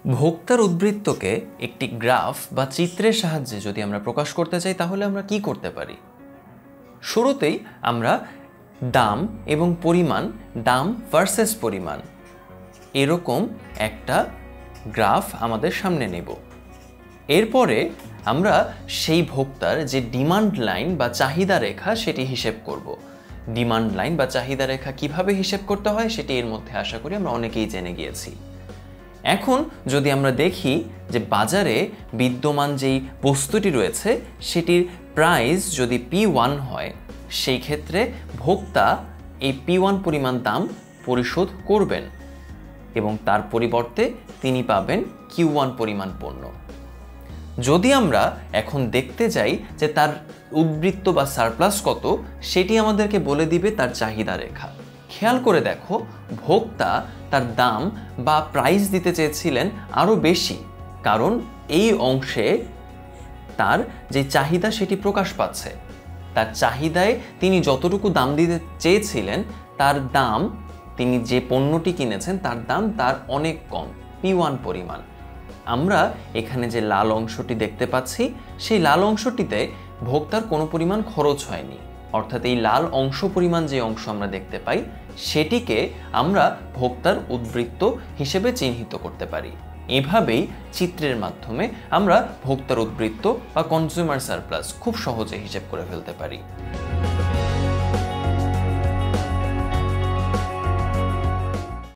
ভোক্তার উদ্বৃত্তকে একটি গ্রাফ বা চিত্রের সাহায্যে যদি আমরা প্রকাশ করতে চাই তাহলে আমরা কি করতে পারি? শুরুতেই আমরা দাম এবং পরিমাণ, দাম ভার্সেস পরিমাণ এরকম একটা গ্রাফ আমাদের সামনে নেব। এরপরে আমরা সেই ভোক্তার যে ডিমান্ড লাইন বা চাহিদা রেখা সেটি হিসেব করব। ডিমান্ড লাইন বা চাহিদা রেখা কিভাবে হিসেব করতে হয় সেটি এর মধ্যে আশা করি আমরা অনেকেই জেনে গিয়েছি। এখন যদি আমরা দেখি যে বাজারে বিদ্যমান যেই বস্তুটি রয়েছে সেটির প্রাইস যদি P1 হয়, সেই ক্ষেত্রে ভোক্তা এই P1 পরিমাণ দাম পরিশোধ করবেন এবং তার পরিবর্তে তিনি পাবেন Q1 পরিমাণ পণ্য। যদি আমরা এখন দেখতে যাই যে তার উদ্বৃত্ত বা সারপ্লাস কত, সেটি আমাদেরকে বলে দিবে তার চাহিদা রেখা। খেয়াল করে দেখো, ভোক্তা তার দাম বা প্রাইস দিতে চেয়েছিলেন আরও বেশি, কারণ এই অংশে তার যে চাহিদা সেটি প্রকাশ পাচ্ছে। তার চাহিদায় তিনি যতটুকু দাম দিতে চেয়েছিলেন তার দাম, তিনি যে পণ্যটি কিনেছেন তার দাম তার অনেক কম, P1 পরিমাণ। আমরা এখানে যে লাল অংশটি দেখতে পাচ্ছি, সেই লাল অংশটিতে ভোক্তার কোনো পরিমাণ খরচ হয়নি, অর্থাৎ এই লাল অংশ পরিমাণ যে অংশ আমরা দেখতে পাই সেটিকে আমরা ভোক্তার উদ্বৃত্ত হিসেবে চিহ্নিত করতে পারি। এভাবেই চিত্রের মাধ্যমে আমরা ভোক্তার উদ্বৃত্ত বা কনজিউমার সারপ্লাস খুব সহজে হিসেব করে ফেলতে পারি।